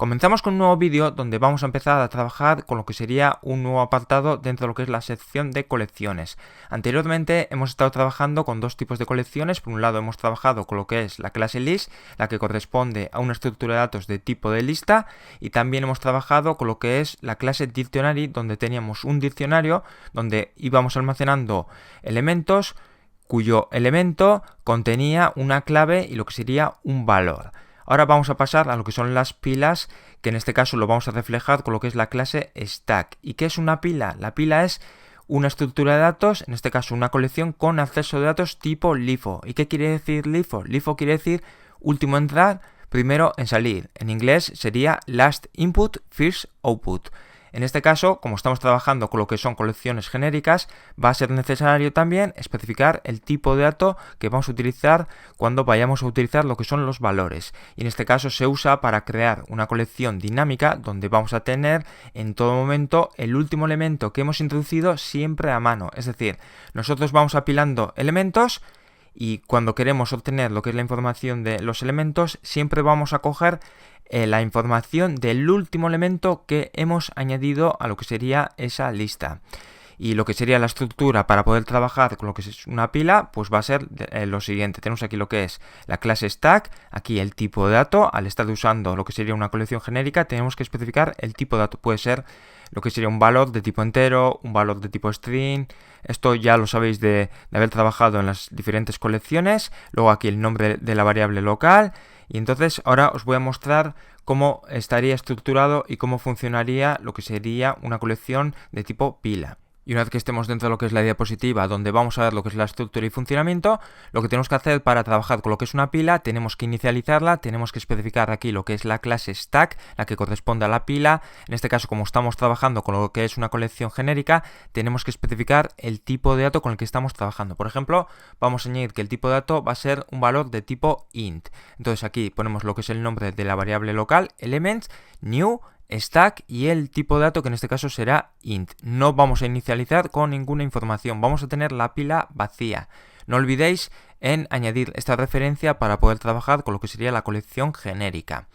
Comenzamos con un nuevo vídeo donde vamos a empezar a trabajar con lo que sería un nuevo apartado dentro de lo que es la sección de colecciones. Anteriormente hemos estado trabajando con dos tipos de colecciones. Por un lado hemos trabajado con lo que es la clase list, la que corresponde a una estructura de datos de tipo de lista, y también hemos trabajado con lo que es la clase dictionary, donde teníamos un diccionario donde íbamos almacenando elementos cuyo elemento contenía una clave y lo que sería un valor. Ahora vamos a pasar a lo que son las pilas, que en este caso lo vamos a reflejar con lo que es la clase stack. ¿Y qué es una pila? La pila es una estructura de datos, en este caso una colección con acceso de datos tipo LIFO. ¿Y qué quiere decir LIFO? LIFO quiere decir último entrar, primero en salir. En inglés sería last input, first output. En este caso, como estamos trabajando con lo que son colecciones genéricas, va a ser necesario también especificar el tipo de dato que vamos a utilizar cuando vayamos a utilizar lo que son los valores. Y en este caso se usa para crear una colección dinámica donde vamos a tener en todo momento el último elemento que hemos introducido siempre a mano. Es decir, nosotros vamos apilando elementos y cuando queremos obtener lo que es la información de los elementos, siempre vamos a coger la información del último elemento que hemos añadido a lo que sería esa lista. Y lo que sería la estructura para poder trabajar con lo que es una pila, pues va a ser lo siguiente. Tenemos aquí lo que es la clase stack, aquí el tipo de dato. Al estar usando lo que sería una colección genérica, tenemos que especificar el tipo de dato. Puede ser lo que sería un valor de tipo entero, un valor de tipo string. Esto ya lo sabéis de haber trabajado en las diferentes colecciones. Luego aquí el nombre de la variable local. Y entonces ahora os voy a mostrar cómo estaría estructurado y cómo funcionaría lo que sería una colección de tipo pila. Y una vez que estemos dentro de lo que es la diapositiva, donde vamos a ver lo que es la estructura y funcionamiento, lo que tenemos que hacer para trabajar con lo que es una pila, tenemos que inicializarla, tenemos que especificar aquí lo que es la clase stack, la que corresponde a la pila. En este caso, como estamos trabajando con lo que es una colección genérica, tenemos que especificar el tipo de dato con el que estamos trabajando. Por ejemplo, vamos a añadir que el tipo de dato va a ser un valor de tipo int. Entonces aquí ponemos lo que es el nombre de la variable local, elements, new, stack y el tipo de dato que en este caso será int. No vamos a inicializar con ninguna información, vamos a tener la pila vacía. No olvidéis en añadir esta referencia para poder trabajar con lo que sería la colección genérica.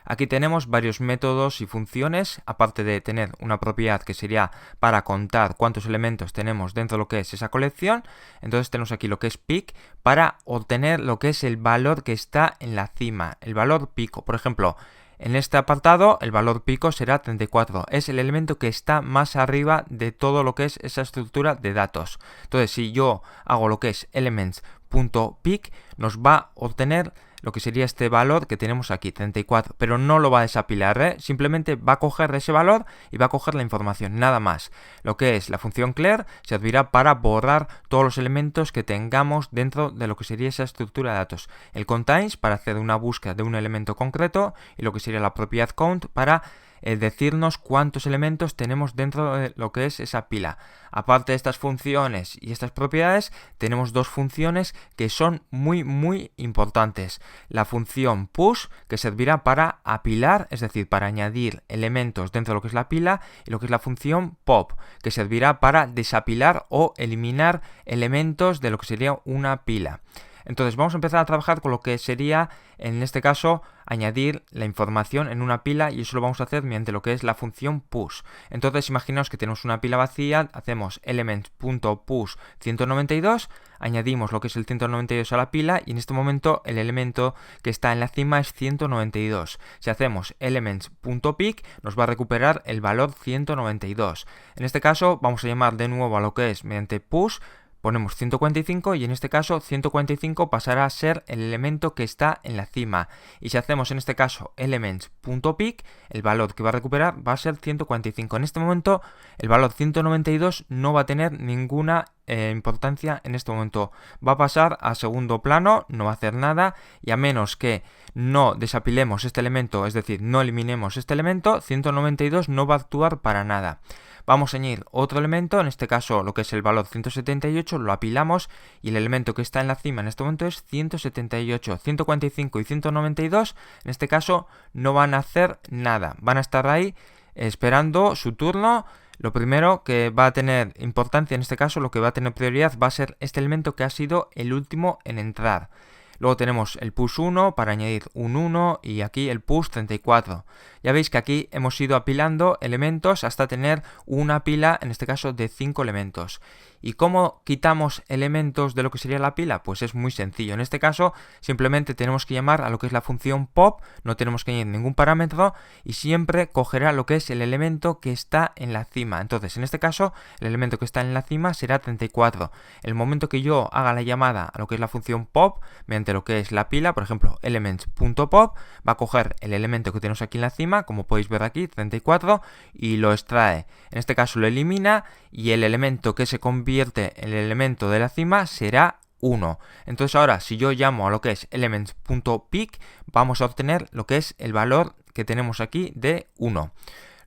Aquí tenemos varios métodos y funciones, aparte de tener una propiedad que sería para contar cuántos elementos tenemos dentro de lo que es esa colección. Entonces tenemos aquí lo que es pick para obtener lo que es el valor que está en la cima, el valor pico. Por ejemplo, en este apartado el valor pico será 34, es el elemento que está más arriba de todo lo que es esa estructura de datos. Entonces si yo hago lo que es elements.pick, nos va a obtener lo que sería este valor que tenemos aquí, 34, pero no lo va a desapilar, simplemente va a coger ese valor y va a coger la información, nada más. Lo que es la función clear servirá para borrar todos los elementos que tengamos dentro de lo que sería esa estructura de datos. El contains para hacer una búsqueda de un elemento concreto y lo que sería la propiedad count para decirnos cuántos elementos tenemos dentro de lo que es esa pila. Aparte de estas funciones y estas propiedades, tenemos dos funciones que son muy importantes. La función push, que servirá para apilar, es decir, para añadir elementos dentro de lo que es la pila, y lo que es la función pop, que servirá para desapilar o eliminar elementos de lo que sería una pila. Entonces vamos a empezar a trabajar con lo que sería, en este caso, añadir la información en una pila, y eso lo vamos a hacer mediante lo que es la función push. Entonces imaginaos que tenemos una pila vacía, hacemos element.push 192, añadimos lo que es el 192 a la pila y en este momento el elemento que está en la cima es 192. Si hacemos elements.pick nos va a recuperar el valor 192. En este caso vamos a llamar de nuevo a lo que es mediante push. Ponemos 145 y en este caso 145 pasará a ser el elemento que está en la cima. Y si hacemos en este caso elements.pick, el valor que va a recuperar va a ser 145. En este momento el valor 192 no va a tener ninguna importancia en este momento. Va a pasar a segundo plano, no va a hacer nada, y a menos que no desapilemos este elemento, es decir, no eliminemos este elemento, 192 no va a actuar para nada. Vamos a añadir otro elemento, en este caso lo que es el valor 178, lo apilamos y el elemento que está en la cima en este momento es 178. 145 y 192 en este caso no van a hacer nada, van a estar ahí esperando su turno. Lo primero que va a tener importancia en este caso, lo que va a tener prioridad va a ser este elemento que ha sido el último en entrar. Luego tenemos el push 1 para añadir un 1 y aquí el push 34. Ya veis que aquí hemos ido apilando elementos hasta tener una pila, en este caso de 5 elementos. ¿Y cómo quitamos elementos de lo que sería la pila? Pues es muy sencillo. En este caso simplemente tenemos que llamar a lo que es la función pop, no tenemos que añadir ningún parámetro y siempre cogerá lo que es el elemento que está en la cima. Entonces en este caso el elemento que está en la cima será 34. El momento que yo haga la llamada a lo que es la función pop mediante lo que es la pila, por ejemplo elements.pop, va a coger el elemento que tenemos aquí en la cima, como podéis ver aquí, 34, y lo extrae. En este caso lo elimina y el elemento que se convierte en el elemento de la cima será 1. Entonces ahora si yo llamo a lo que es elements.pick, vamos a obtener lo que es el valor que tenemos aquí de 1.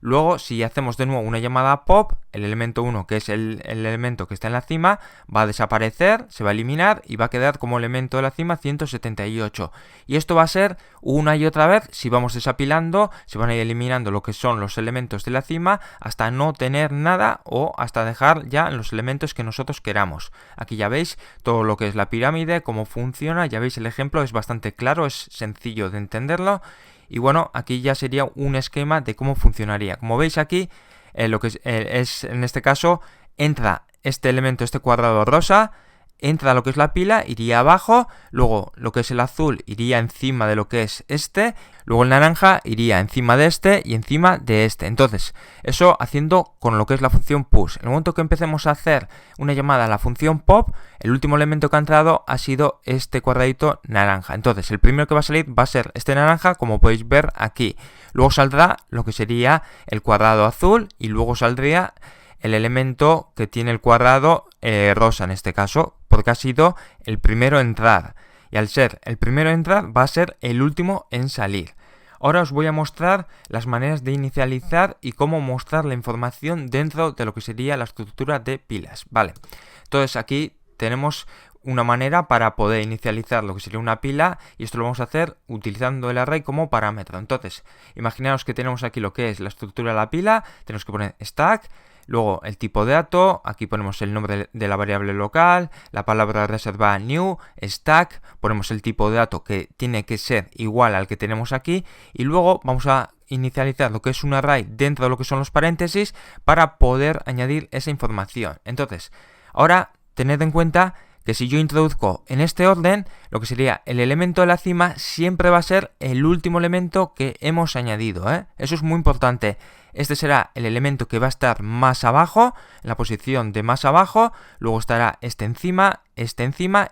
Luego, si hacemos de nuevo una llamada a pop, el elemento 1, que es el elemento que está en la cima, va a desaparecer, se va a eliminar y va a quedar como elemento de la cima 178. Y esto va a ser una y otra vez, si vamos desapilando, se van a ir eliminando lo que son los elementos de la cima hasta no tener nada o hasta dejar ya los elementos que nosotros queramos. Aquí ya veis todo lo que es la pirámide, cómo funciona, ya veis el ejemplo, es bastante claro, es sencillo de entenderlo. Y bueno, aquí ya sería un esquema de cómo funcionaría. Como veis aquí, lo que es en este caso, entra este elemento, este cuadrado rosa, entra lo que es la pila, iría abajo, luego lo que es el azul iría encima de lo que es este, luego el naranja iría encima de este y encima de este. Entonces, eso haciendo con lo que es la función push. En el momento que empecemos a hacer una llamada a la función pop, el último elemento que ha entrado ha sido este cuadradito naranja. Entonces, el primero que va a salir va a ser este naranja, como podéis ver aquí. Luego saldrá lo que sería el cuadrado azul y luego saldría el elemento que tiene el cuadrado rosa en este caso, porque ha sido el primero en entrar. Y al ser el primero en entrar, va a ser el último en salir. Ahora os voy a mostrar las maneras de inicializar y cómo mostrar la información dentro de lo que sería la estructura de pilas. Vale, entonces aquí tenemos una manera para poder inicializar lo que sería una pila y esto lo vamos a hacer utilizando el array como parámetro. Entonces, imaginaos que tenemos aquí lo que es la estructura de la pila, tenemos que poner stack. Luego el tipo de dato, aquí ponemos el nombre de la variable local, la palabra reservada new, stack, ponemos el tipo de dato que tiene que ser igual al que tenemos aquí y luego vamos a inicializar lo que es un array dentro de lo que son los paréntesis para poder añadir esa información. Entonces, ahora tened en cuenta que si yo introduzco en este orden, lo que sería el elemento de la cima siempre va a ser el último elemento que hemos añadido, ¿eh? Eso es muy importante. Este será el elemento que va a estar más abajo, en la posición de más abajo, luego estará este encima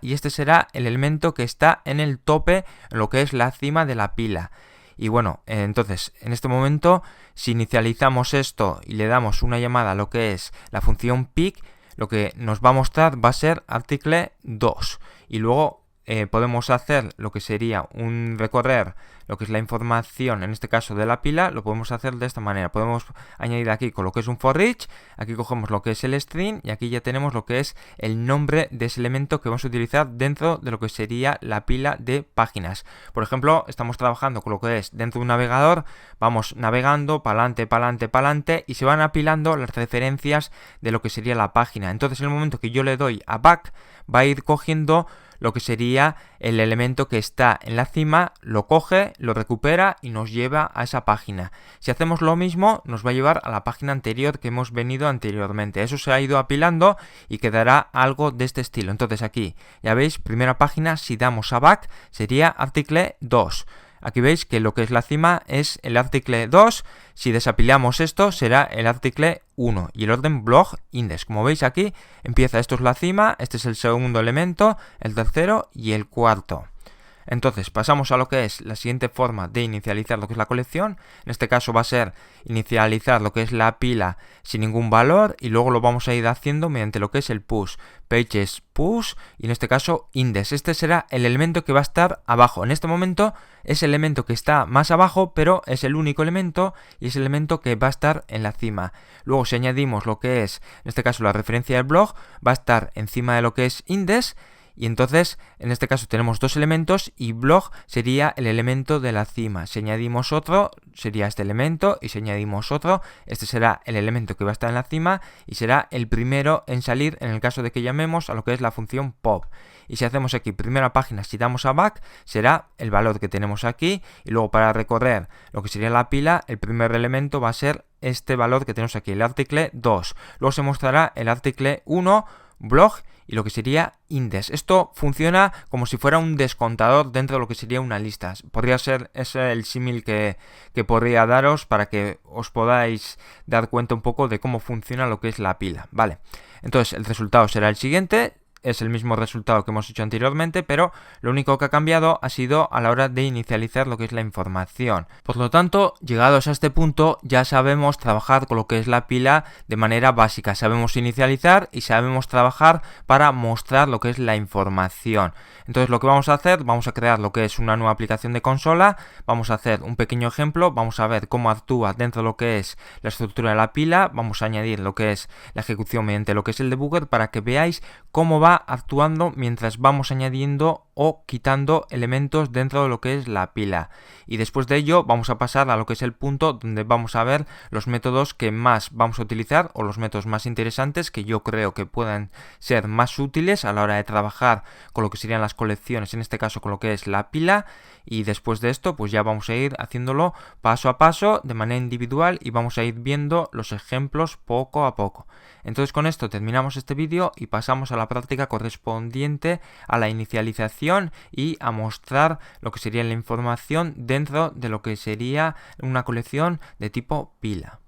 y este será el elemento que está en el tope, en lo que es la cima de la pila. Y bueno, entonces, en este momento, si inicializamos esto y le damos una llamada a lo que es la función pick, lo que nos va a mostrar va a ser article 2 y luego podemos hacer lo que sería un recorrer lo que es la información, en este caso de la pila, lo podemos hacer de esta manera. Podemos añadir aquí con lo que es un for each, aquí cogemos lo que es el string y aquí ya tenemos lo que es el nombre de ese elemento que vamos a utilizar dentro de lo que sería la pila de páginas. Por ejemplo, estamos trabajando con lo que es dentro de un navegador, vamos navegando para adelante y se van apilando las referencias de lo que sería la página. Entonces, en el momento que yo le doy a back, va a ir cogiendo lo que sería el elemento que está en la cima, lo coge, lo recupera y nos lleva a esa página. Si hacemos lo mismo, nos va a llevar a la página anterior que hemos venido anteriormente. Eso se ha ido apilando y quedará algo de este estilo. Entonces aquí, ya veis, primera página, si damos a back, sería article 2. Aquí veis que lo que es la cima es el article 2, si desapilamos esto será el article 1 y el orden blog index. Como veis aquí empieza, esto es la cima, este es el segundo elemento, el tercero y el cuarto. Entonces pasamos a lo que es la siguiente forma de inicializar lo que es la colección. En este caso va a ser inicializar lo que es la pila sin ningún valor y luego lo vamos a ir haciendo mediante lo que es el push, pages push y en este caso index. Este será el elemento que va a estar abajo. En este momento es el elemento que está más abajo, pero es el único elemento y es el elemento que va a estar en la cima. Luego si añadimos lo que es, en este caso la referencia del blog, va a estar encima de lo que es index. y entonces en este caso tenemos dos elementos y blog sería el elemento de la cima. Si añadimos otro sería este elemento y si añadimos otro, este será el elemento que va a estar en la cima y será el primero en salir en el caso de que llamemos a lo que es la función pop. Y si hacemos aquí primera página, si damos a back, será el valor que tenemos aquí y luego para recorrer lo que sería la pila, el primer elemento va a ser este valor que tenemos aquí, el article 2. Luego se mostrará el article 1, blog y lo que sería index. Esto funciona como si fuera un descontador dentro de lo que sería una lista. Podría ser ese el símil que podría daros para que os podáis dar cuenta un poco de cómo funciona lo que es la pila. Vale, entonces el resultado será el siguiente. Es el mismo resultado que hemos hecho anteriormente, pero lo único que ha cambiado ha sido a la hora de inicializar lo que es la información. Por lo tanto, llegados a este punto, ya sabemos trabajar con lo que es la pila de manera básica. Sabemos inicializar y sabemos trabajar para mostrar lo que es la información. Entonces, lo que vamos a hacer, vamos a crear lo que es una nueva aplicación de consola. Vamos a hacer un pequeño ejemplo. Vamos a ver cómo actúa dentro de lo que es la estructura de la pila. Vamos a añadir lo que es la ejecución mediante lo que es el debugger para que veáis cómo va actuando mientras vamos añadiendo o quitando elementos dentro de lo que es la pila. Y después de ello vamos a pasar a lo que es el punto donde vamos a ver los métodos que más vamos a utilizar o los métodos más interesantes que yo creo que puedan ser más útiles a la hora de trabajar con lo que serían las colecciones, en este caso con lo que es la pila. Y después de esto pues ya vamos a ir haciéndolo paso a paso de manera individual y vamos a ir viendo los ejemplos poco a poco. Entonces con esto terminamos este vídeo y pasamos a la práctica correspondiente a la inicialización y a mostrar lo que sería la información dentro de lo que sería una colección de tipo pila.